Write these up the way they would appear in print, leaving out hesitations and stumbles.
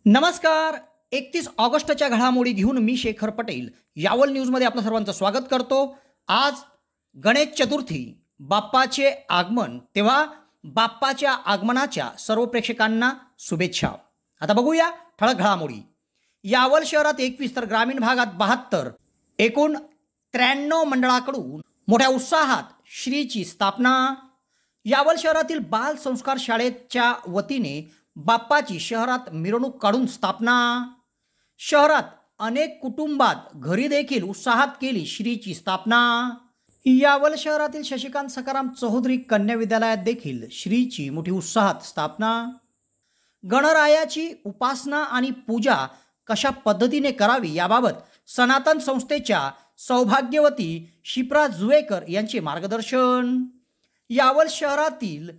नमस्कार. 31 ऑगस्टच्या घडामोडी घेऊन मी शेखर पटेल यावल न्यूजमध्ये आपलं सर्वांचं स्वागत करतो. आज गणेश चतुर्थी, बाप्पाचे आगमन, तेव्हा बाप्पाच्या आगमनाच्या सर्व प्रेक्षकांना शुभेच्छा. आता बघूया ठळक घडामोडी. यावल शहरात 21 तर ग्रामीण भागात 72 एकूण 93 मंडळाकडून मोठ्या उत्साहात श्रीची स्थापना. यावल शहरातील बाल संस्कार शाळेच्या वतीने बाप्पाची शहरात मिरवणूक काढून स्थापना. शहरात अनेक कुटुंबात घरी देखील उत्साहात केली श्रीची स्थापना. यावल शहरातील शशिकांत सखाराम चौधरी कन्या विद्यालयात देखील श्रीची मोठी उत्साहात स्थापना. गणरायाची उपासना आणि पूजा कशा पद्धतीने करावी याबाबत सनातन संस्थेच्या सौभाग्यवती शिप्रा जुवेकर यांचे मार्गदर्शन. यावल शहरातील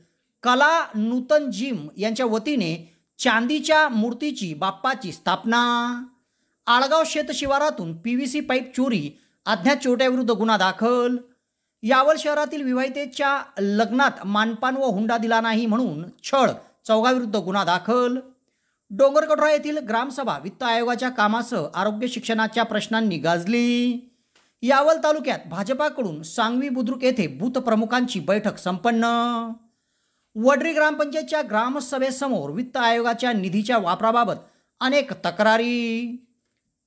कला नूतन जिम यांच्या वतीने चांदीच्या मूर्तीची बाप्पाची स्थापना. आळगाव शेत शिवारातून PVC पाईप चोरी, अज्ञात चोरट्याविरुद्ध गुन्हा दाखल. यावल शहरातील विवाहितेच्या लग्नात मानपान व हुंडा दिला नाही म्हणून छळ, चौघाविरुद्ध गुन्हा दाखल. डोंगरकठोरा येथील ग्रामसभा वित्त आयोगाच्या कामासह आरोग्य शिक्षणाच्या प्रश्नांनी गाजली. यावल तालुक्यात भाजपाकडून सांगवी बुद्रुक येथे बूथ प्रमुखांची बैठक संपन्न. वडरी ग्रामपंचायतच्या ग्रामसभेसमोर वित्त आयोगाच्या निधीच्या वापराबाबत अनेक तक्रारी.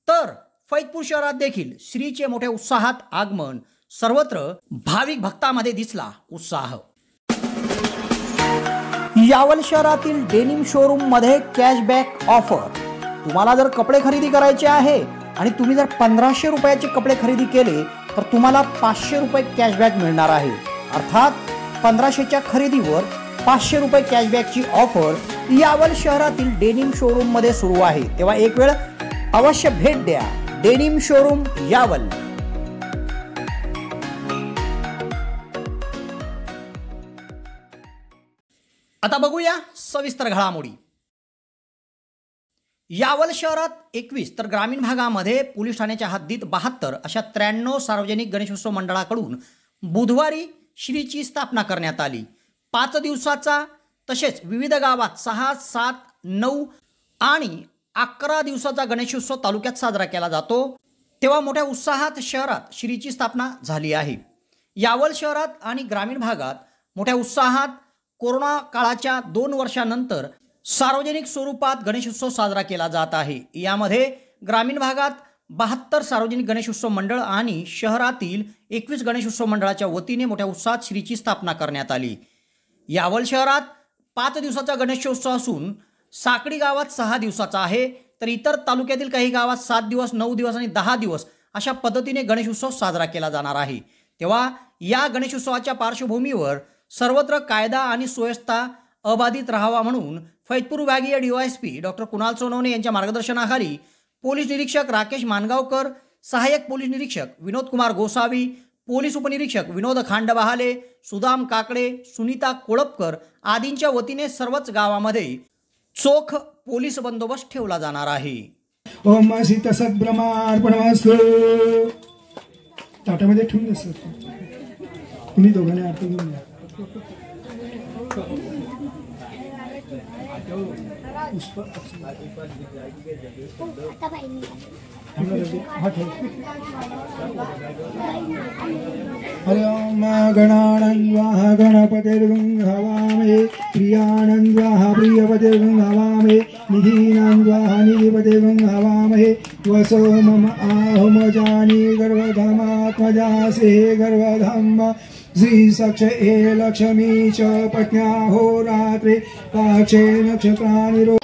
तर फैजपूर शहरात देखील श्रीचे मोठ्या उत्साहात आगमन, सर्वत्र भाविक भक्तांमध्ये दिसला उत्साह. यावल शहरातील डेनिम शोरूम मध्ये कॅशबॅक ऑफर. तुम्हाला जर कपडे खरेदी करायचे आहे आणि तुम्ही जर 1500 रुपयाचे कपडे खरेदी केले तर तुम्हाला 500 रुपये कॅशबॅक मिळणार आहे. अर्थात 1500च्या खरेदीवर 500 रुपये कॅशबॅकची ऑफर यावल शहरातील डेनिम शोरूम मध्ये सुरू आहे. तेव्हा एक वेळ अवश्य भेट द्या. Denim showroom Yawal. आता बघूया सविस्तर घडामोडी. यावल शहरात 21 तर ग्रामीण भागामध्ये पोलीस ठाण्याच्या हद्दीत 72 अशा 93 सार्वजनिक गणेशोत्सव मंडळाकडून बुधवारी श्रीची स्थापना करण्यात आली. 5 दिवसाचा तसेच विविध गावात 6, 7, 9 आणि 11 दिवसाचा गणेशोत्सव तालुक्यात साजरा केला जातो. तेव्हा मोठ्या उत्साहात शहरात श्रीची स्थापना झाली आहे. यावल शहरात आणि ग्रामीण भागात मोठ्या उत्साहात कोरोना काळाच्या 2 वर्षांनंतर सार्वजनिक स्वरूपात गणेशोत्सव साजरा केला जात आहे. यामध्ये ग्रामीण भागात 72 सार्वजनिक गणेशोत्सव मंडळ आणि शहरातील 21 गणेशोत्सव मंडळाच्या वतीने मोठ्या उत्साहात श्रीची स्थापना करण्यात आली. यावल शहरात 5 दिवसाचा गणेशोत्सव असून साकडी गावात 6 दिवसाचा आहे, तर इतर तालुक्यातील काही गावात 7 दिवस, 9 दिवस आणि 10 दिवस अशा पद्धतीने गणेशोत्सव साजरा केला जाणार आहे. तेव्हा या गणेशोत्सवाच्या पार्श्वभूमीवर सर्वत्र कायदा आणि सुव्यवस्था अबाधित राहावा म्हणून फैजपूर विभागीय DYSP डॉक्टर कुणाल सोनवणे यांच्या मार्गदर्शनाखाली पोलीस निरीक्षक राकेश मानगावकर, सहाय्यक पोलीस निरीक्षक विनोद कुमार गोसावी, पोलीस उपनिरीक्षक विनोद खांडबहाले, सुदाम काकडे, सुनीता कोळपकर आदींच्या वतीने सर्वच गावामध्ये चोख पोलीस बंदोबस्त ठेवला जाणार आहे. ओम सीत सद्ब्रह्मार्पणमस्तु. ताटामध्ये ठेवून दे सर. तुम्ही दोघांनी आरती घेऊन घ्या. हरि ओम गणानन्वाः गणपतिर्गुंहवामहे, प्रियानन्वाः प्रियपतिर्गुंहवामहे, निधीनान्वाः निधिपतिर्गुंहवामहे. वसो मम आहुमजानि गर्भधमात्मजासे गर्भधम श्री सक्ष ए लक्ष्मी च पत्न्या होरात्रे पाक्षे नक्षत्राणि.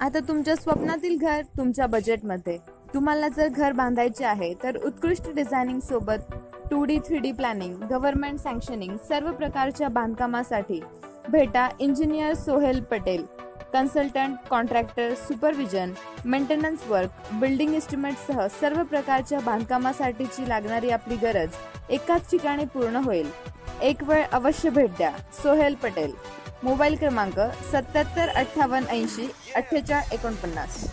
आता तुमच्या स्वप्नातील घर तुमच्या बजेटमध्ये. तुम्हाला जर घर बांधायचे आहे तर उत्कृष्ट डिझायनिंग सोबत 2D 3D प्लॅनिंग, गव्हर्नमेंट सँक्शनिंग सर्व प्रकारच्या बांधकामासाठी भेटा engineer Sohel Patel. Consultant, contractor, supervision, maintenance work, building एस्टिमेटसह सर्व प्रकारच्या बांधकामासाठीची लागणारी आपली गरज एकाच ठिकाणी पूर्ण होईल. एक वेळ अवश्य भेट द्या. सोहेल पटेल. मोबाईल क्रमांक 7758804849.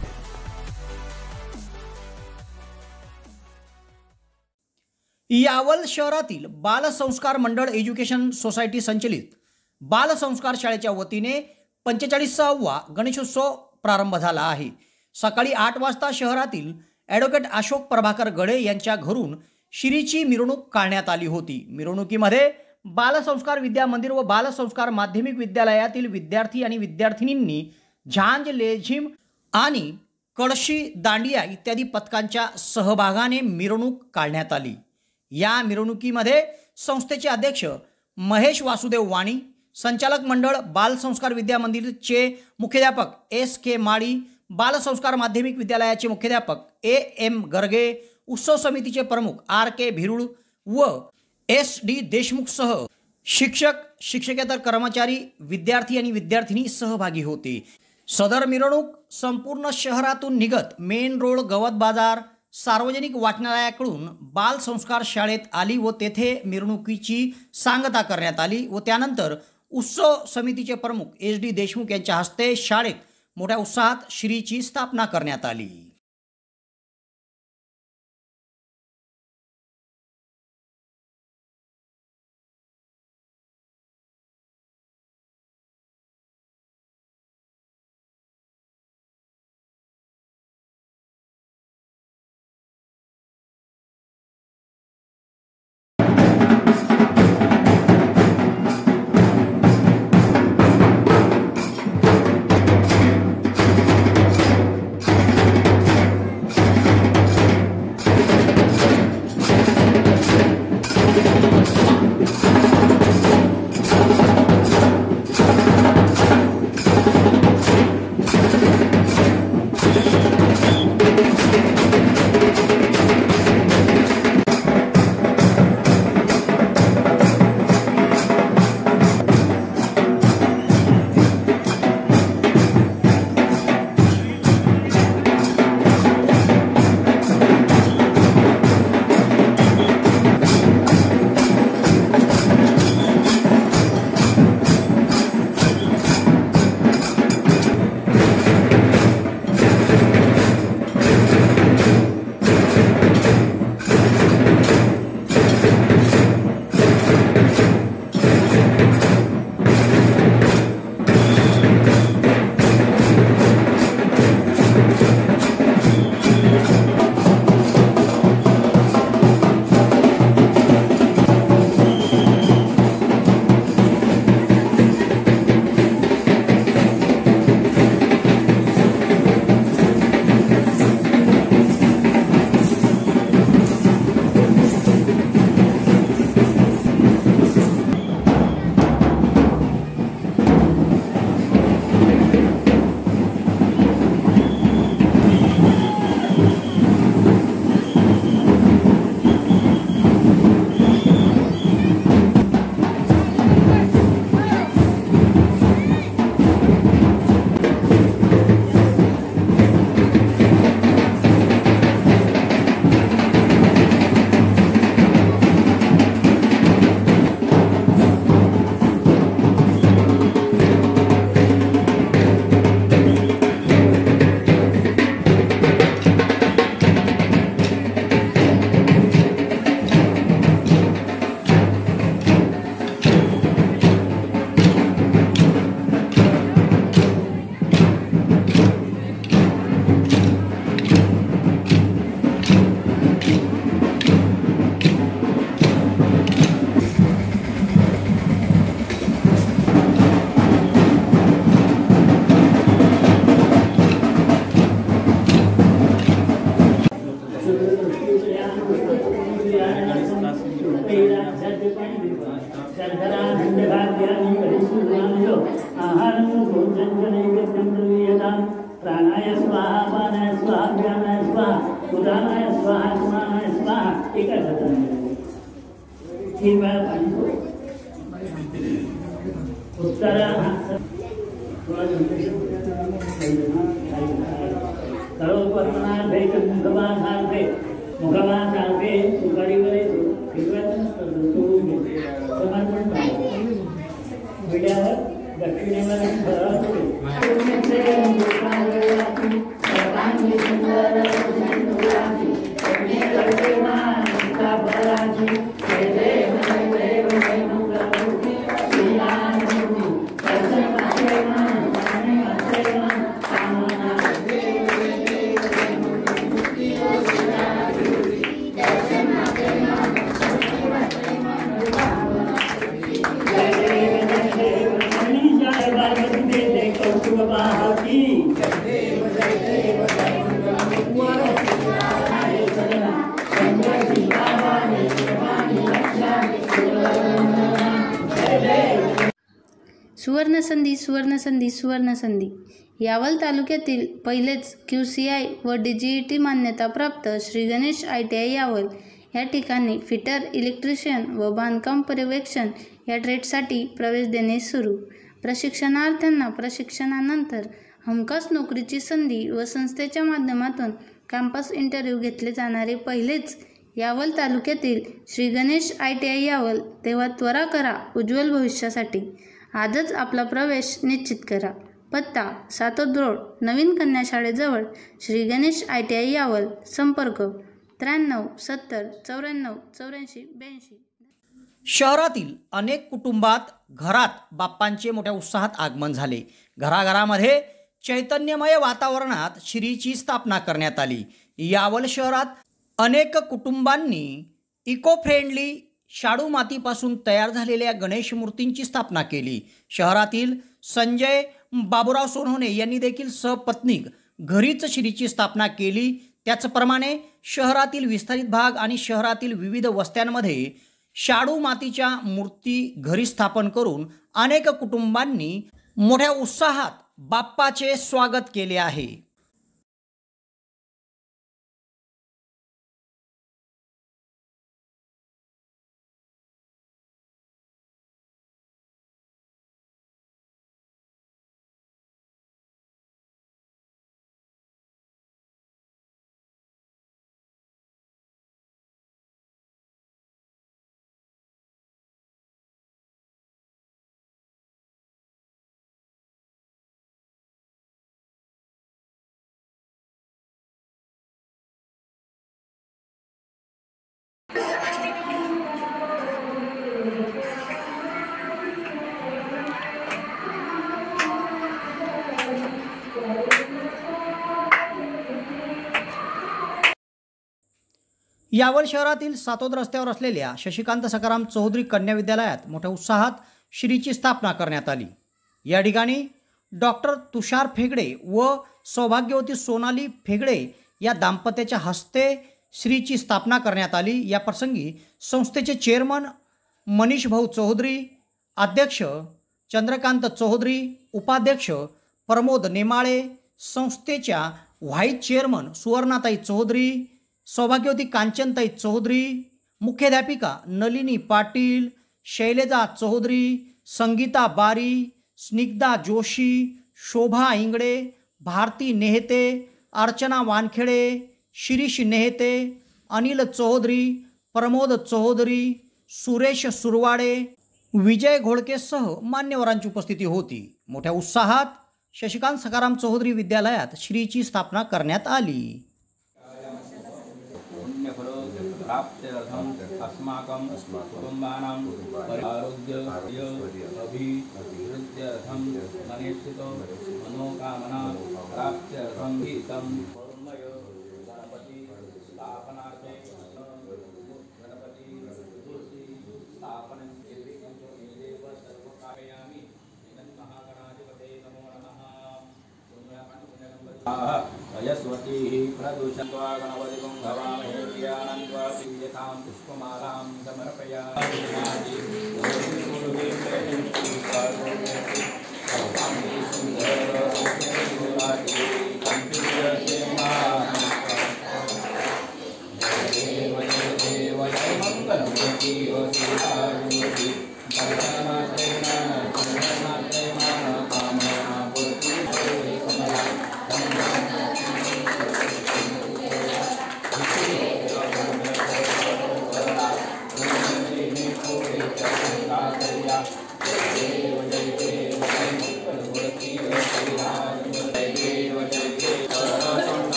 यावल शहरातील बालसंस्कार मंडळ एज्युकेशन सोसायटी संचलित बालसंस्कार शाळेच्या वतीने 45वा गणेशोत्सव प्रारंभ झाला आहे. सकाळी 8 वाजता शहरातील ॲडव्होकेट अशोक प्रभाकर गडे यांच्या घरून शिरीची मिरवणूक काढण्यात आली होती. मिरवणुकीमध्ये बालसंस्कार विद्या मंदिर व बालसंस्कार माध्यमिक विद्यालयातील विद्यार्थी आणि विद्यार्थिनींनी झांज, लेझिम आणि कळशी, दांडिया इत्यादी पथकांच्या सहभागाने मिरवणूक काढण्यात आली. या मिरवणुकीमध्ये संस्थेचे अध्यक्ष महेश वासुदेव वाणी, संचालक मंडळ बालसंस्कार विद्या मंदिरचे मुख्याध्यापक S.K. माळी, बालसंस्कार माध्यमिक विद्यालयाचे मुख्याध्यापक A.M. गर्गे, उत्सव समितीचे प्रमुख R.K. भिरुळ व S.D. देशमुख सह शिक्षक, शिक्षकेतर कर्मचारी, विद्यार्थी आणि विद्यार्थिनी सहभागी होते. सदर मिरवणूक संपूर्ण शहरातून निघत मेन रोड, गवत बाजार, सार्वजनिक वाचनालयाकडून बालसंस्कार शाळेत आली व तेथे मिरवणुकीची सांगता करण्यात आली व त्यानंतर उत्सव समितीचे प्रमुख S.D. देशमुख यांच्या हस्ते शाळेत मोठ्या उत्साहात श्रीची स्थापना करण्यात आली. प्राणाय स्वाहा पानाय स्वाहा ज्ञानाय स्वाहा उदानाय स्वाहा स्नानाय स्वाहा एका हाताने 3 वेळा पाणी उत्तरा हात सर्वपत्नार्थे मुखवासार्थे सुपारीवर फिरवायचं नसतं तोडून घेते समर्पण करावं विड्यावर दक्षिणेवर सुवर्णसंधी सुवर्णसंधी सुवर्णसंधी यावल तालुक्यातील पहिलेच QCI व DGET मान्यताप्राप्त श्री गणेश ITI यावल या ठिकाणी फिटर, इलेक्ट्रिशियन व बांधकाम पर्यवेक्षण या ट्रेडसाठी प्रवेश देणे सुरू. प्रशिक्षणार्थ्यांना प्रशिक्षणानंतर हमखास नोकरीची संधी व संस्थेच्या माध्यमातून कॅम्पस इंटरव्ह्यू घेतले जाणारे पहिलेच यावल तालुक्यातील श्री गणेश ITI यावल. तेव्हा त्वरा करा उज्ज्वल भविष्यासाठी. आजच आपला प्रवेश निश्चित करा. पत्ता सातोद रोड, नवीन कन्या शाळेजवळ, श्री गणेश ITI यावल. संपर्क 93 70 94 84 82. शहरातील अनेक कुटुंबात घरात बाप्पांचे मोठ्या उत्साहात आगमन झाले. घराघरामध्ये चैतन्यमय वातावरणात श्रीची स्थापना करण्यात आली. यावल शहरात अनेक कुटुंबांनी इको फ्रेंडली शाडू मातीपासून तयार झालेल्या गणेश मूर्तींची स्थापना केली. शहरातील संजय बाबूराव सोनवणे यांनी देखील सपत्नीक घरीच श्रीची स्थापना केली. त्याचप्रमाणे शहरातील विस्तारित भाग आणि शहरातील विविध वस्त्यांमध्ये शाडू मातीच्या मूर्ती घरी स्थापन करून अनेक कुटुंबांनी मोठ्या उत्साहात बाप्पाचे स्वागत केले आहे. यावल शहरातील सातोद रस्त्यावर असलेल्या शशिकांत सखाराम चौधरी कन्या विद्यालयात मोठ्या उत्साहात श्रीची स्थापना करण्यात आली. या ठिकाणी डॉक्टर तुषार फेगडे व सौभाग्यवती सोनाली फेगडे या दाम्पत्याच्या हस्ते श्रीची स्थापना करण्यात आली. या प्रसंगी संस्थेचे चेअरमन मनीष भाऊ चौधरी, अध्यक्ष चंद्रकांत चौधरी, उपाध्यक्ष प्रमोद नेमाळे, संस्थेच्या व्हाईस चेअरमन सुवर्णाताई चौधरी, सौभाग्यवती कांचनताई चौधरी, मुख्याध्यापिका नलिनी पाटील, शैलेजा चौधरी, संगीता बारी, स्निग्धा जोशी, शोभा इंगडे, भारती नेहते, अर्चना वानखेडे, शिरीष नेहते, अनिल चौधरी, प्रमोद चौधरी, सुरेश सुरवाडे, विजय घोडकेसह मान्यवरांची उपस्थिती होती. मोठ्या उत्साहात शशिकांत सखाराम चौधरी विद्यालयात श्रीची स्थापना करण्यात आली. प्राप्त्यर्थम अस्माकं कुटुंबानां आरोग्य अभिवृद्ध्यर्थम मनेक्षितो मनोकामना प्राप्त्यर्थम गीतं कर्मय गणपति स्थापनार्थे गणपति मूर्ति स्थापनं देव सर्वकारयामि महागणाधिपते नमो नमः. यस्वती प्रदूषन्त्वा गणपतिं भवामहे प्रियानन्त्वा यथां पुष्पमालां समर्पयामि. मंगलमूर्ति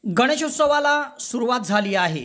गणेशोत्सवाला सुरुवात झाली आहे.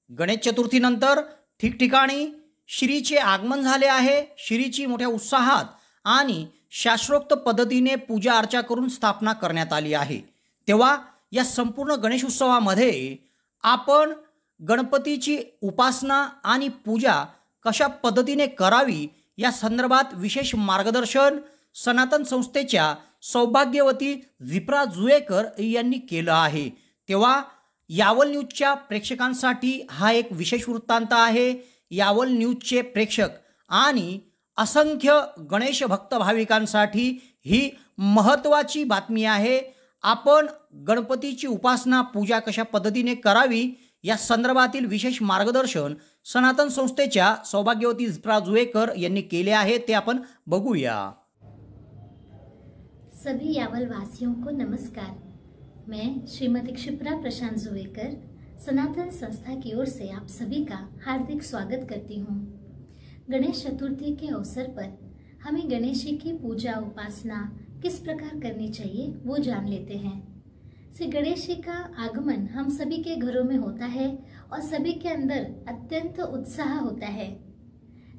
गणेश चतुर्थीनंतर ठिकठिकाणी श्रीचे आगमन झाले आहे. श्रीची मोठ्या उत्साहात आणि शास्त्रोक्त पद्धतीने पूजा अर्चा करून स्थापना करण्यात आली आहे. तेव्हा या संपूर्ण गणेशोत्सवामध्ये आपण गणपतीची उपासना आणि पूजा कशा पद्धतीने करावी या संदर्भात विशेष मार्गदर्शन सनातन संस्थेच्या सौभाग्यवती विप्रा जुएकर यांनी केलं आहे. तेव्हा यावल न्यूजच्या प्रेक्षकांसाठी हा एक विशेष वृत्तांत आहे. यावल न्यूजचे प्रेक्षक आणि असंख्य गणेश भक्त भाविकांसाठी ही महत्त्वाची बातमी आहे. आपण गणपतीची उपासना पूजा कशा पद्धतीने करावी या संदर्भातील विशेष मार्गदर्शन सनातन संस्थेच्या सौभाग्यवती विप्रा जुएकर यांनी केले आहे, ते आपण बघूया. सभी यावल वासियों को नमस्कार. मैं श्रीमती क्षिप्रा प्रशांत जुएकर सनातन संस्था की ओर से आप सभी का हार्दिक स्वागत करती हूँ. गणेश चतुर्थी के अवसर पर हमें गणेश जी की पूजा उपासना किस प्रकार करनी चाहिए वो जान लेते हैं. श्री गणेश जी का आगमन हम सभी के घरों में होता है और सभी के अंदर अत्यंत उत्साह होता है.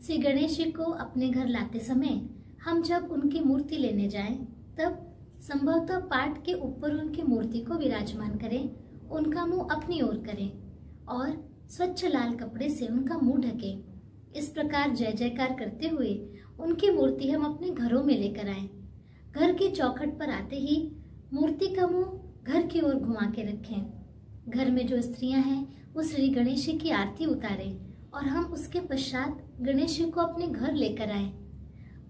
श्री गणेश जी को अपने घर लाते समय हम जब उनकी मूर्ति लेने जाएं तब संभवतः पाट के ऊपर उनकी मूर्ति को विराजमान करें, उनका मुंह अपनी ओर करें और स्वच्छ लाल कपड़े से उनका मुंह ढकें. इस प्रकार जय जयकार करते हुए उनकी मूर्ति हम अपने घरों में लेकर आएं. घर की चौखट पर आते ही मूर्ति का मुंह घर की ओर घुमा के रखें. घर में जो स्त्रियां हैं वो श्री गणेश जी की आरती उतारें और हम उसके पश्चात गणेश जी को अपने घर लेकर आएं.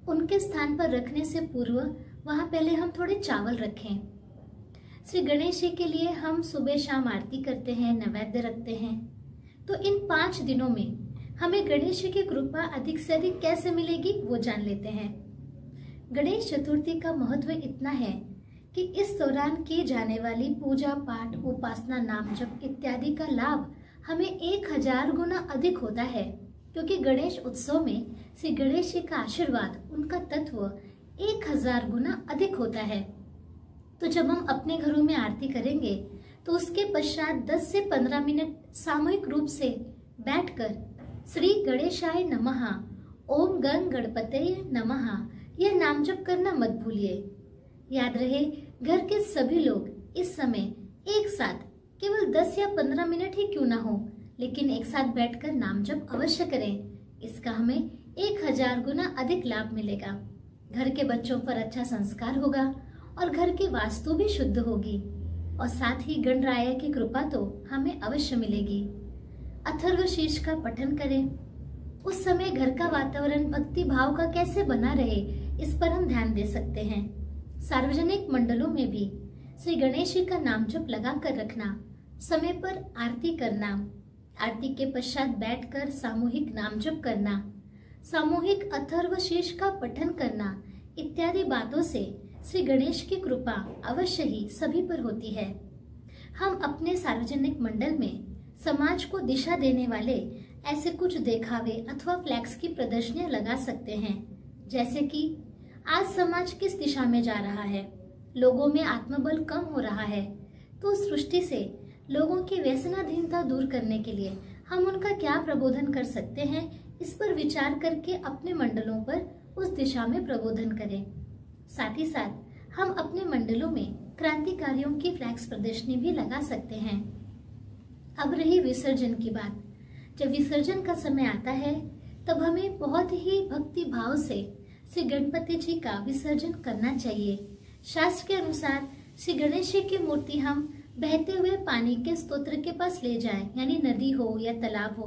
उनके स्थान पर रखने से पूर्व वहां पहले हम थोड़े चावल रखें. श्री गणेश जी के लिए हम सुबह शाम आरती करते हैं, नैवेद्य रखते हैं. तो इन 5 दिनों में हमें गणेश जी की कृपा अधिक से अधिक कैसे मिलेगी वो जान लेते हैं. गणेश चतुर्थी का महत्व इतना है कि इस दौरान की जाने वाली पूजा पाठ उपासना नाम जप इत्यादि का लाभ हमें 1000 गुना अधिक होता है, क्योंकि गणेश उत्सव में श्री गणेश जी का आशीर्वाद, उनका तत्व 1000 गुना अधिक होता है. तो जब हम अपने घरों में आरती करेंगे तो उसके पश्चात 10 से 15 मिनट सामूहिक रूप से बैठकर श्री गणेशाय नमः, ओम गण गणपतये नमः यह नाम जप करना मत भूलिए. याद रहे, घर के सभी लोग इस समय एक साथ केवल 10 या 15 मिनट ही क्यों ना हो, लेकिन एक साथ बैठकर नाम जप अवश्य करें. इसका हमें 1000 गुना अधिक लाभ मिलेगा. घर के बच्चों पर अच्छा संस्कार होगा और घर की वास्तु भी शुद्ध होगी और साथ ही गणराया की कृपा तो हमें अवश्य मिलेगी. अथर्व शीर्ष का पठन करें. उस समय घर का वातावरण भक्ति भाव का कैसे बना रहे, इस पर हम ध्यान दे सकते हैं. सार्वजनिक मंडलों में भी श्री गणेश जी का नाम जप लगा कर रखना, समय पर आरती करना, आरती के पश्चात बैठकर सामूहिक नाम जप करना, सामूहिक अथर्व शीर्ष का पठन करना इत्यादि बातों से श्री गणेश की कृपा अवश्य ही सभी पर होती है. हम अपने सार्वजनिक मंडल में समाज को दिशा देने वाले ऐसे कुछ देखावे अथवा फ्लैक्स की प्रदर्शनियां लगा सकते हैं, जैसे कि आज समाज किस दिशा में जा रहा है, लोगों में आत्मबल कम हो रहा है, तो सृष्टि से लोगों की व्यसनाधीनता दूर करने के लिए हम उनका क्या प्रबोधन कर सकते हैं, इस पर विचार करके अपने मंडलों पर उस दिशा में प्रबोधन करें. साथ ही साथ हम अपने मंडलों में क्रांतिकारियों की फ्लैक्स प्रदर्शनी भी लगा सकते हैं. अब रही विसर्जन की बात. जब विसर्जन का समय आता है तब हमें बहुत ही भक्ति भाव से श्री गणपति जी का विसर्जन करना चाहिए. शास्त्र के अनुसार श्री गणेश जी की मूर्ति हम बहते हुए पानी के स्तोत्र के पास ले जाएं, यानी नदी हो या तालाब हो.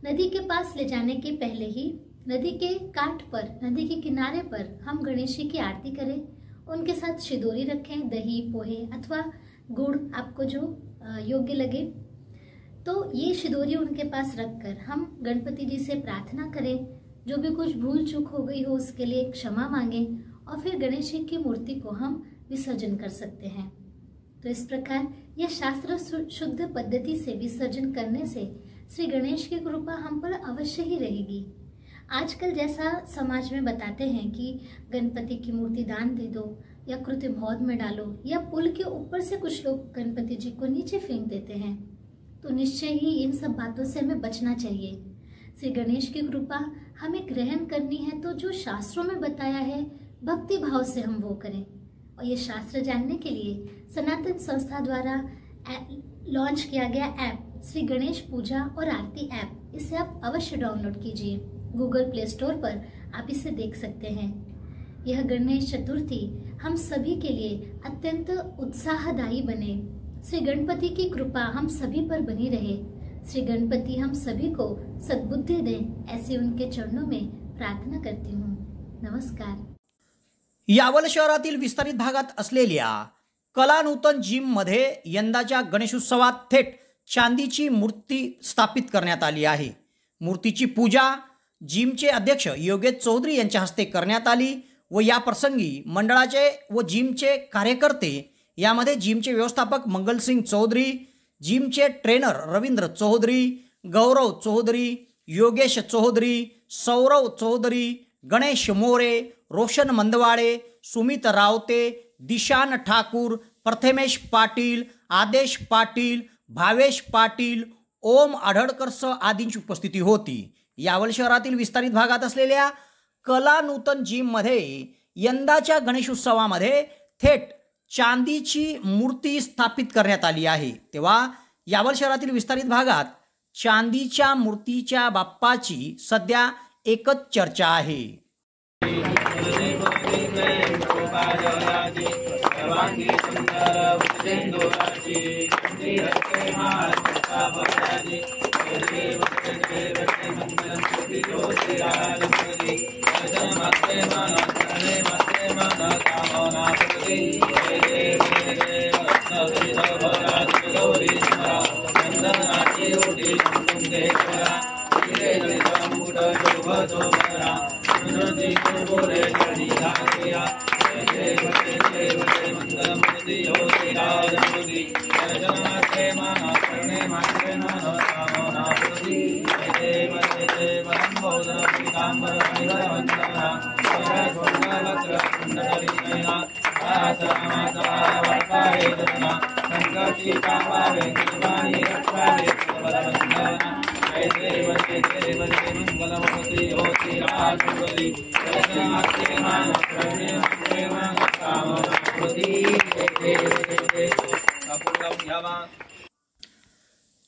नदी के पास ले जाने के पहले ही नदी के काट पर, नदी के किनारे पर हम गणेश जी की आरती करें. उनके साथ शिदोरी रखें, दही पोहे अथवा गुड़ आपको जो योग्य लगे, तो ये शिदोरी उनके पास रखकर हम गणपति जी से प्रार्थना करें. जो भी कुछ भूल चूक हो गई हो उसके लिए क्षमा मांगें और फिर गणेश जी की मूर्ति को हम विसर्जन कर सकते हैं. तो इस प्रकार यह शास्त्र शुद्ध पद्धति से विसर्जन करने से श्री गणेश की कृपा हम पर अवश्य ही रहेगी. आजकल जैसा समाज में बताते हैं कि गणपति की मूर्ति दान दे दो या कृत्रिम हौद में डालो या पुल के ऊपर से कुछ लोग गणपति जी को नीचे फेंक देते हैं, तो निश्चय ही इन सब बातों से हमें बचना चाहिए। श्री गणेश की कृपा हमें ग्रहण करनी है तो जो शास्त्रों में बताया है भक्ति भाव से हम वो करें। और ये शास्त्र जानने के लिए सनातन संस्था द्वारा लॉन्च किया गया ऐप श्री गणेश पूजा और आरती ऐप, इसे आप अवश्य डाउनलोड कीजिए। गूगल प्ले स्टोर पर आप इसे देख सकते हैं। यह गणेश चतुर्थी हम सभी के लिए अत्यंत उत्साहदायी बने। श्री गणपति की कृपा हम सभी पर बनी रहे। श्री गणपति हम सभी को सद्बुद्धि दें, ऐसी उनके चरणों में प्रार्थना करती हूँ। नमस्कार। यावल शहरातील विस्तारित भागात असलेल्या कलानूतन जिममध्ये यंदाच्या गणेशोत्सवात थेट चांदीची मूर्ती स्थापित करण्यात आली आहे। मूर्तीची पूजा जिमचे अध्यक्ष योगेश चौधरी यांच्या हस्ते करण्यात आली व या प्रसंगी मंडळाचे व जिमचे कार्यकर्ते, यामध्ये जिमचे व्यवस्थापक मंगलसिंग चौधरी, जिमचे ट्रेनर रवींद्र चौधरी, गौरव चौधरी, योगेश चौधरी, सौरव चौधरी, गणेश मोरे, रोशन मंदवाडे, सुमित रावते, दिशान ठाकूर, प्रथमेश पाटील, आदेश पाटील, भावेश पाटील, ओम आढळकरसह आदींची उपस्थिती होती। यावल शहरातील विस्तारित भागात असलेल्या कलानूतन जिममध्ये यंदाच्या गणेशोत्सवामध्ये थेट चांदीची मूर्ती स्थापित करण्यात आली आहे। तेव्हा यावल शहरातील विस्तारित भागात चांदीच्या मूर्तीच्या बाप्पाची सध्या एकच चर्चा आहे।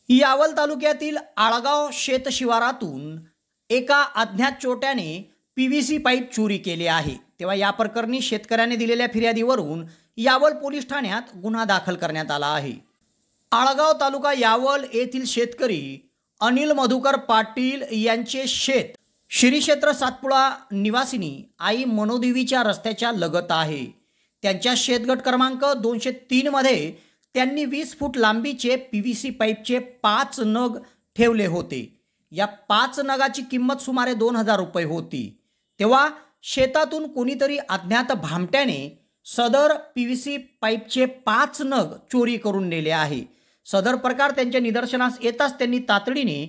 यावल तालुक्यातील आळगाव शेत शिवारातून एका अज्ञात चोरट्याने पीव्हीसी पाईप चोरी केली आहे। तेव्हा या प्रकरणी शेतकऱ्याने दिलेल्या फिर्यादीवरून यावल पोलीस ठाण्यात गुन्हा दाखल करण्यात आला आहे। आळगाव तालुका यावल येथील शेतकरी अनिल मधुकर पाटील यांचे शेत श्री क्षेत्र सातपुडा निवासिनी आई मनोदेवीच्या रस्त्याच्या लगत आहे। त्यांच्या शेतगट क्रमांक 203 मध्ये त्यांनी 20 फूट लांबीचे पीव्हीसी पाईपचे 5 नग ठेवले होते। या 5 नगाची किंमत सुमारे 2000 रुपये होती। तेव्हा शेतातून कोणीतरी अज्ञात भामट्याने सदर पीव्हीसी पाईपचे 5 नग चोरी करून नेले आहे। सदर प्रकार त्यांच्या निदर्शनास येताच त्यांनी तातडीने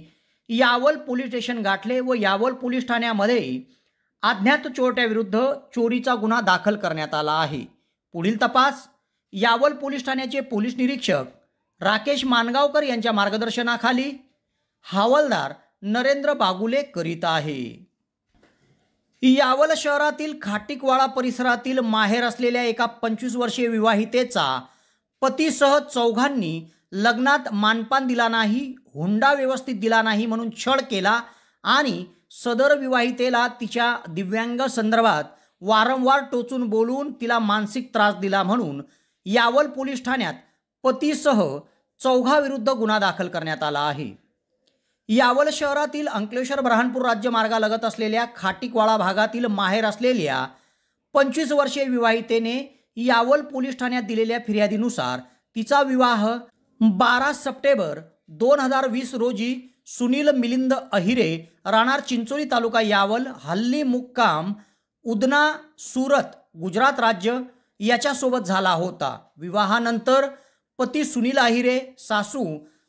यावल पोलीस स्टेशन गाठले व यावल पोलीस ठाण्यामध्ये अज्ञात चोरट्याविरुद्ध चोरीचा गुन्हा दाखल करण्यात आला आहे। पुढील तपास यावल पोलीस ठाण्याचे पोलीस निरीक्षक राकेश मानगावकर यांच्या मार्गदर्शनाखाली हवालदार नरेंद्र बागुले करीत आहे। यावल शहरातील खाटिकवाडा परिसरातील माहेर असलेल्या एका 25 वर्षीय विवाहितेचा पतीसह चौघांनी लग्नात मानपान दिला नाही, हुंडा व्यवस्थित दिला नाही म्हणून छळ केला आणि सदर विवाहितेला तिच्या दिव्यांग संदर्भात वारंवार टोचून बोलून तिला मानसिक त्रास दिला म्हणून यावल पोलीस ठाण्यात पतीसह चौघांविरुद्ध गुन्हा दाखल करण्यात आला आहे। यावल शहरातील अंकलेश्वर ब्रहाणपूर राज्य मार्गालगत असलेल्या खाटिकवाडा भागातील माहेर असलेल्या 25 वर्षीय विवाहितेने यावल पोलीस ठाण्यात दिलेल्या फिर्यादीनुसार तिचा विवाह 12 सप्टेंबर 2020 रोजी सुनील मिलिंद अहिरे, राहणार चिंचोली तालुका यावल, हल्ली मुक्काम उदना सुरत गुजरात राज्य याच्यासोबत झाला होता। विवाहानंतर पती सुनील अहिरे, सासू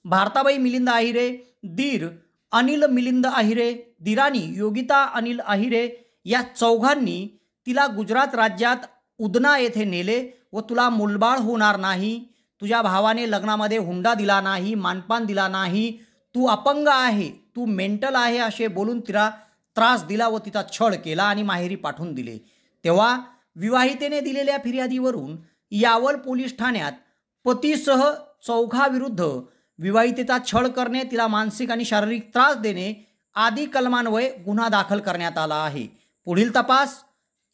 भारताबाई मिलिंद अहिरे, दीर अनिल मिलिंद अहिरे, दिराणी योगिता अनिल अहिरे या चौघांनी तिला गुजरात राज्यात उदना येथे नेले व तुला मुलबाळ होणार नाही, तुझ्या भावाने लग्नामध्ये हुंडा दिला नाही, मानपान दिला नाही, तू अपंग आहे, तू मेंटल आहे असे बोलून तिला त्रास दिला व तिचा छळ केला आणि माहेरी पाठवून दिले। तेव्हा विवाहितेने दिलेल्या फिर्यादीवरून यावल पोलीस ठाण्यात पतीसह चौघाविरुद्ध विवाहितेचा छळ करणे, तिला मानसिक आणि शारीरिक त्रास देणे आदी कलमान्वये गुन्हा दाखल करण्यात आला आहे। पुढील तपास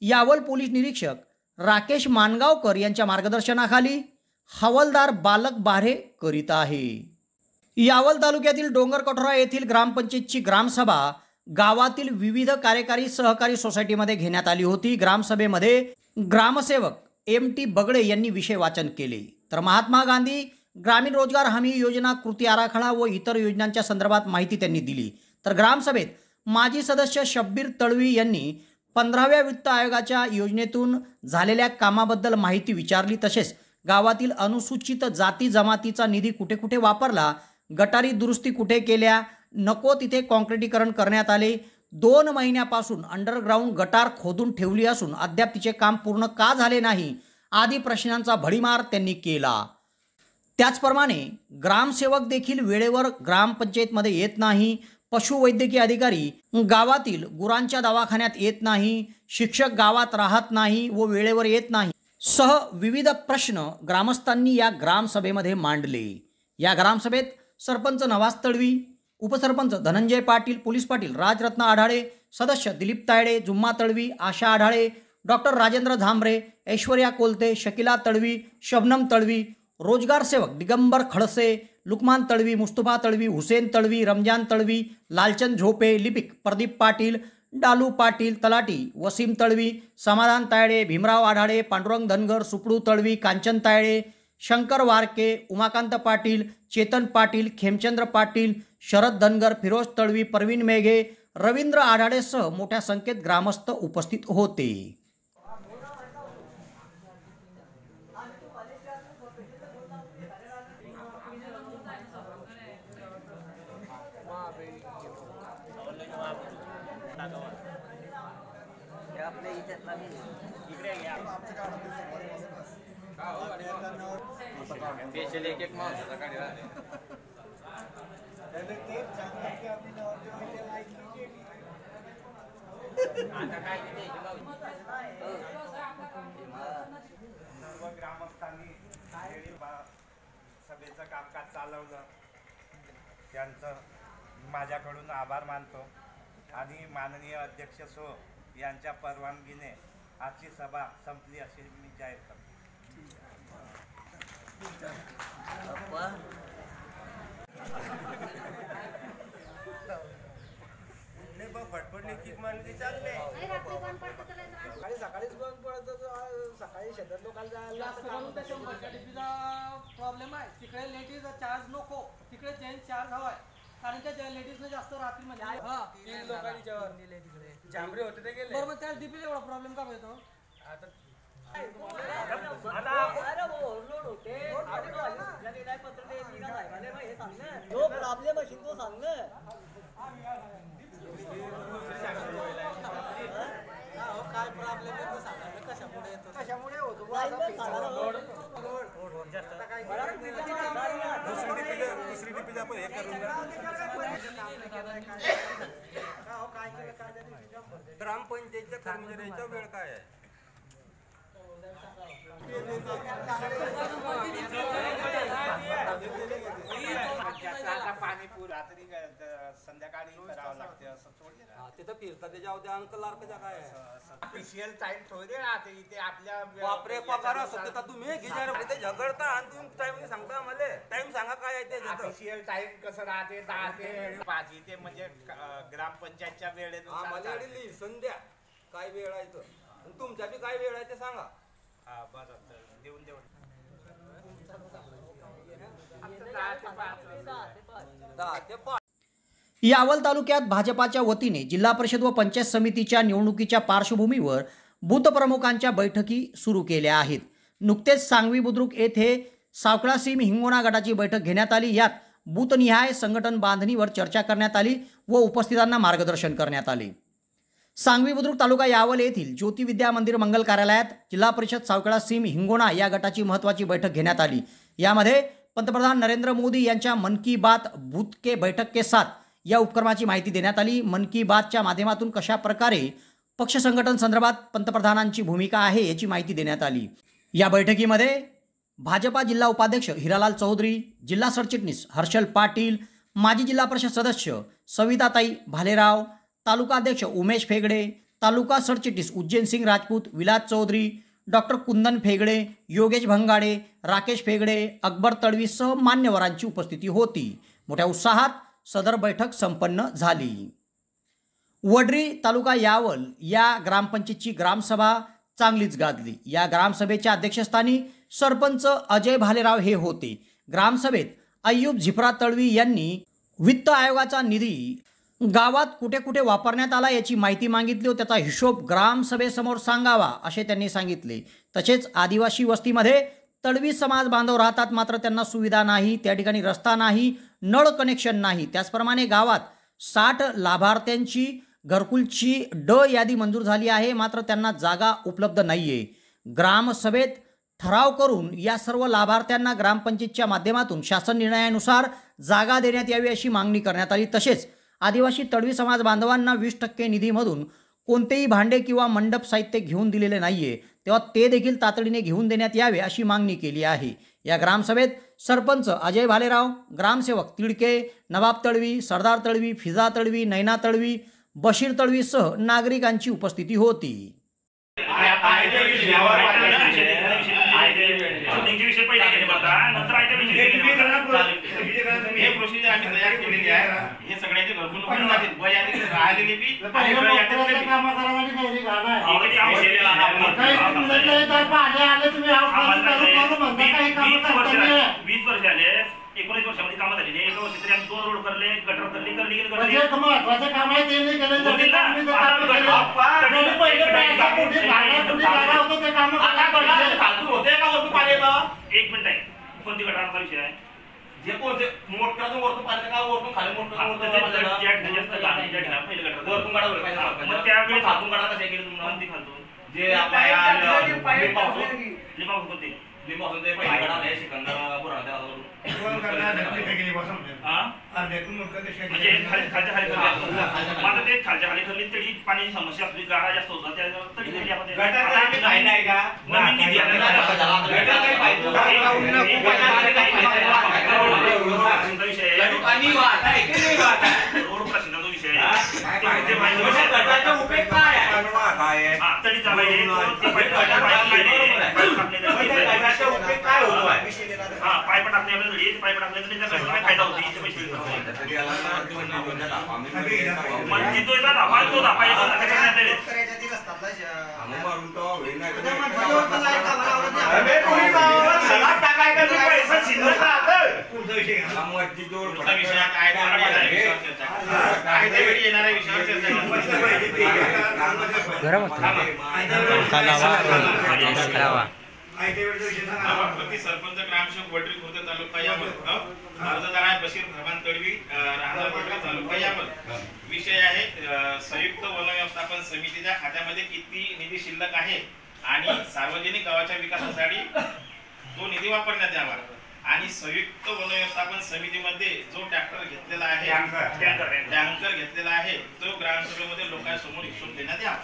यावल पोलीस निरीक्षक राकेश मानगावकर यांच्या मार्गदर्शनाखाली हवालदार बालक बारे करीत आहे। यावल तालुक्यातील डोंगरकठोरा येथील ग्रामपंचायतची ग्रामसभा गावातील विविध कार्यकारी सहकारी सोसायटीमध्ये घेण्यात आली होती। ग्रामसभेमध्ये ग्रामसेवक MT बगडे यांनी विषय वाचन केले, तर महात्मा गांधी ग्रामीण रोजगार हमी योजना कृती आराखडा व इतर योजनांच्या संदर्भात माहिती त्यांनी दिली। तर ग्रामसभेत माजी सदस्य शब्बीर तळवी यांनी 15व्या वित्त आयोगाच्या योजनेतून झालेल्या कामाबद्दल माहिती विचारली। तसेच गावातील अनुसूचित जाती जमातीचा निधी कुठे कुठे वापरला, गटारी दुरुस्ती कुठे केल्या, नको तिथे काँक्रिटीकरण करण्यात आले, 2 महिन्यापासून अंडरग्राऊंड गटार खोदून ठेवली असून अद्याप तिचे काम पूर्ण का झाले नाही आदी प्रश्नांचा भडीमार त्यांनी केला। त्याचप्रमाणे ग्रामसेवक देखील वेळेवर ग्रामपंचायतमध्ये येत नाही, पशुवैद्यकीय अधिकारी गावातील गुरांच्या दवाखान्यात येत नाही, शिक्षक गावात राहत नाही व वेळेवर येत नाही सह विविध प्रश्न ग्रामस्थांनी या ग्रामसभेमध्ये मांडले। या ग्रामसभेत सरपंच नवाज तळवी, उपसरपंच धनंजय पाटील, पोलीस पाटील राजरत्न आढाळे, सदस्य दिलीप तायडे, जुम्मा तळवी, आशा आढाळे, डॉक्टर राजेंद्र झांबरे, ऐश्वर्या कोलते, शकिला तळवी, शबनम तळवी, रोजगार सेवक दिगंबर खडसे, लुकमान तळवी, मुस्तफा तळवी, हुसेन तळवी, रमजान तळवी, लालचंद झोपे, लिपिक प्रदीप पाटील, डालू पाटील, तलाटी वसीम तळवी, समाधान तायडे, भीमराव आढाळे, पांडुरंग धनगर, सुपडू तळवी, कांचन तायडे, शंकर वारके, उमाकांत पाटील, चेतन पाटील, खेमचंद्र पाटील, शरद धनगर, फिरोज तळवी, परवीन मेघे, रवींद्र आढाळेसह मोठ्या संख्येत ग्रामस्थ उपस्थित होते। सर्व ग्रामस्थांनी सभेचं कामकाज चालवलं, त्यांचं माझ्याकडून आभार मानतो आणि माननीय अध्यक्ष सो यांच्या परवानगीने आजची सभा संपली असे मी जाहीर करतो। फटफटली किक मारली चालले, सकाळीच बंद पडतं, सकाळी शेतात लोकांना जायला प्रॉब्लेम आहे। तिकडे लेडीज चार्ज नको, तिकडे जेंट्स चार्ज हवाय, कारण त्या लेडीजने जास्त रात्रीमध्ये लोकांनी जेवण दिले तिकडे जांभरे होते ते गेले, बरोबर त्या डीपीला एवढा प्रॉब्लेम का येतो आता प्रॉब्लेम असेल तो सांग ना, काय प्रॉब्लेम येतो सांगा, कशामुळे येतो, कशामुळे होतो दुसरी डीपीला पण हे करून ग्रामपंचायतच्या कर्मचाऱ्यांचा वेळ काय आहे? पाणीपूर रात्री संध्याकाळी करावं लागते असं थोडी तिथं फिरतात त्याच्या अंकल आर्कच्या काय स्पेशल टाइम थोडी राहते इथे आपल्या बापरे पगार असते तुम्ही झगडता आणि तुम्ही टाइम सांगता आम्हाला टाइम सांगा काय आहे ते स्पेशल टाइम कसं राहते 10 ते 5 इथे म्हणजे ग्रामपंचायतच्या वेळेनुसार संध्या काय वेळ आहे तर तुमच्या बी काय वेळ आहे ते सांगा। हा बरं देऊन देऊन यावल तालुक्यात भाजपाच्या वतीने जिल्हा परिषद व पंचायत समितीच्या निवडणुकीच्या पार्श्वभूमीवर बूथ प्रमुखांच्या बैठकी सुरू केल्या आहेत। नुकतेच सांगवी बुद्रुक येथे सावकळा सीम हिंगोना गटाची बैठक घेण्यात आली। यात बूथनिहाय संघटन बांधणीवर चर्चा करण्यात आली व उपस्थितांना मार्गदर्शन करण्यात आले। सांगवी बुद्रुक तालुका यावल येथील ज्योती विद्या मंदिर मंगल कार्यालयात जिल्हा परिषद सावखेडा सीम हिंगोणा या गटाची महत्त्वाची बैठक घेण्यात आली। यामध्ये पंतप्रधान नरेंद्र मोदी यांच्या मन की बात बूथ के बैठक के साथ या उपक्रमाची माहिती देण्यात आली। मन की बातच्या माध्यमातून कशा प्रकारे पक्ष संघटन संदर्भात पंतप्रधानांची भूमिका आहे याची माहिती देण्यात आली। या बैठकीमध्ये भाजपा जिल्हा उपाध्यक्ष हिरालाल चौधरी, जिल्हा सरचिटणीस हर्षल पाटील, माजी जिल्हा परिषद सदस्य सविताताई भालेराव, तालुका अध्यक्ष उमेश फेगडे, तालुका सरचिटणीस उज्जैन सिंग राजपूत, विलास चौधरी, डॉक्टर कुंदन फेगडे, योगेश भंगाडे, राकेश फेगडे, अकबर तडवीसह मान्यवरांची उपस्थिती होती। मोठ्या उत्साहात सदर बैठक संपन्न झाली। वडरी तालुका यावल या ग्रामपंचायतीची ग्रामसभा चांगलीच गाजली। या ग्रामसभेच्या अध्यक्षस्थानी सरपंच अजय भालेराव हे होते। ग्रामसभेत अय्यूब झिपरा तळवी यांनी वित्त आयोगाचा निधी गावात कुठे कुठे वापरण्यात आला याची माहिती मागितली व त्याचा हिशोब ग्रामसभेसमोर सांगावा असे त्यांनी सांगितले। तसेच आदिवासी वस्तीमध्ये तळवी समाज बांधव राहतात, मात्र त्यांना सुविधा नाही, त्या ठिकाणी रस्ता नाही, नळ कनेक्शन नाही। त्याचप्रमाणे गावात 60 लाभार्थ्यांची घरकुलची यादी मंजूर झाली आहे, मात्र त्यांना जागा उपलब्ध नाहीये। ग्रामसभेत ठराव करून या सर्व लाभार्थ्यांना ग्रामपंचायतीच्या माध्यमातून शासन निर्णयानुसार जागा देण्यात यावी अशी मागणी करण्यात आली। तसेच आदिवासी तळवी समाज बांधवांना 20% निधीमधून कोणतेही भांडे किंवा मंडप साहित्य घेऊन दिलेले नाहीये, तेव्हा ते देखील तातडीने घेऊन देण्यात यावे अशी मागणी केली आहे। या ग्रामसभेत सरपंच अजय भालेराव, ग्रामसेवक तिडके, नवाब तळवी, सरदार तळवी, फिजा तळवी, नैना तळवी, बशीर तळवीसह नागरिकांची उपस्थिती होती। एक मिनिट आहे, कोणती गटाराचा विषय आहे? जे कोणते मोठ करायचं वरतून पाणी का वरतून खाली मोठ वरतून मग त्यावेळेस खालून काढा कशा केलं तुम्हाला खालतून जे लिंबापासून ते पहिले काढा सिकंदर पुराणा म्हणजे खालच्या खाली माझं ते खालच्या खाली ठरली तरी पाण्याची समस्या असली, गाडा जास्त होता त्या तरी नवीन रोड प्रश्नाचा विषय तरी पाईप टाकले पाईप टाकले फायदा होती सरपंच ग्रामसेवक वडरी खुर्द तालुका यावल, अर्जदार आहे बशीर भगवान तडवी, राहणार वडरी तालुका यावल। विषय आहे संयुक्त वन व्यवस्थापन समितीच्या खात्यामध्ये किती निधी शिल्लक आहे आणि सार्वजनिक गावाच्या विकासासाठी तो निधी वापरण्यात यावा आणि संयुक्त वन व्यवस्थापन समितीमध्ये जो ट्रॅक्टर घेतलेला आहे, टँकर घेतलेला आहे, तो ग्रामसभेमध्ये लोकांसमोर हिशोब देण्यात यावा।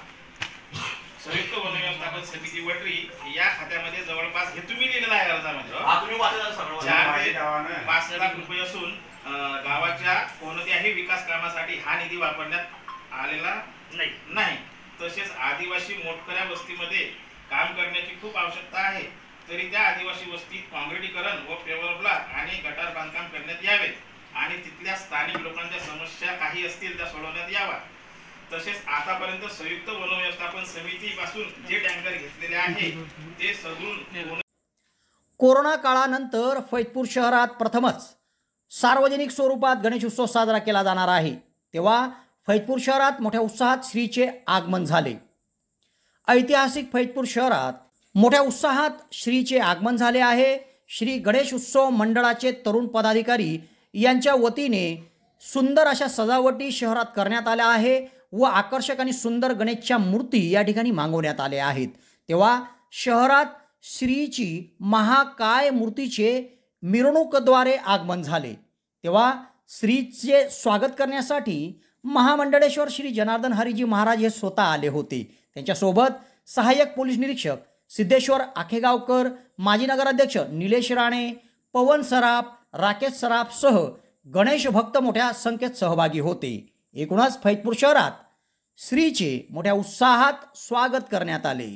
संयुक्त वन व्यवस्थापन समिती वडरी या खात्यामध्ये जवळपास हे तुम्ही लिहिलेलं आहे अर्जामध्ये 4 ते 5 लाख रुपये असून गावाच्या कोणत्याही विकास कामासाठी हा निधी वापरण्यात आलेला नाही। तसेच आदिवासी मोटकऱ्या वस्तीमध्ये काम करण्याची खूप आवश्यकता आहे, तरी त्या आदिवासी वस्तीत काँक्रिटीकरण व पेवर ब्लॉक आणि गटार बांधकाम करण्यात यावे आणि तिथल्या स्थानिक लोकांच्या समस्या काही असतील त्या सोडवण्यात यावा। तसेच आतापर्यंत संयुक्त वन व्यवस्थापन समितीपासून जे टँकर घेतलेले आहे ते सदरून कोरोना काळानंतर फैजपूर शहरात प्रथमच सार्वजनिक स्वरूपात गणेशोत्सव साजरा केला जाणार आहे, तेव्हा फैजपूर शहरात मोठ्या उत्साहात श्रीचे आगमन झाले। ऐतिहासिक फैजपूर शहरात मोठ्या उत्साहात श्रीचे आगमन झाले आहे। श्री गणेश उत्सव मंडळाचे तरुण पदाधिकारी यांच्या वतीने सुंदर अशा सजावटी शहरात करण्यात आल्या आहे व आकर्षक आणि सुंदर गणेशच्या मूर्ती या ठिकाणी मागवण्यात आल्या आहेत। तेव्हा शहरात श्रीची महाकाय मूर्तीचे मिरवणुकीद्वारे आगमन झाले। तेव्हा श्रीचे स्वागत करण्यासाठी महामंडळेश्वर श्री जनार्दन हरीजी महाराज हे स्वतः आले होते। त्यांच्यासोबत सहाय्यक पोलीस निरीक्षक सिद्धेश्वर आखेगावकर, माजी नगराध्यक्ष निलेश राणे, पवन सराफ, राकेश सराफ सह गणेश भक्त मोठ्या संख्येत सहभागी होते। एकूणच फैजपूर शहरात श्रीचे मोठ्या उत्साहात स्वागत करण्यात आले।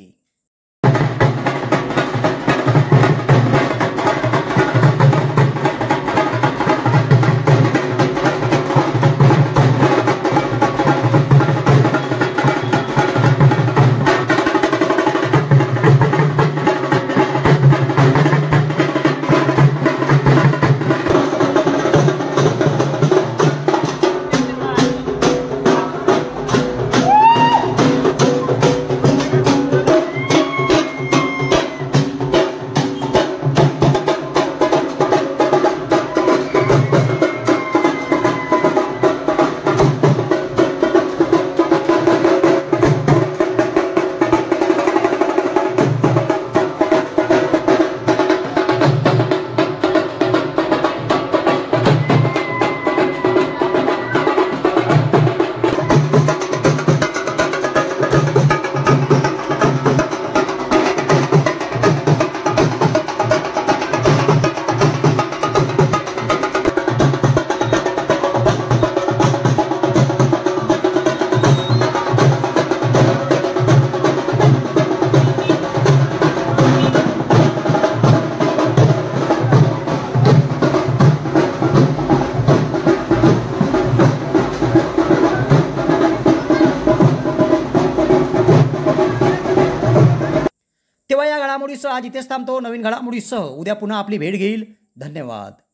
तेव्हा या घडामोडीसह आज इथेच थांबतो। नवीन घडामोडीसह उद्या पुन्हा आपली भेट घेईल। धन्यवाद।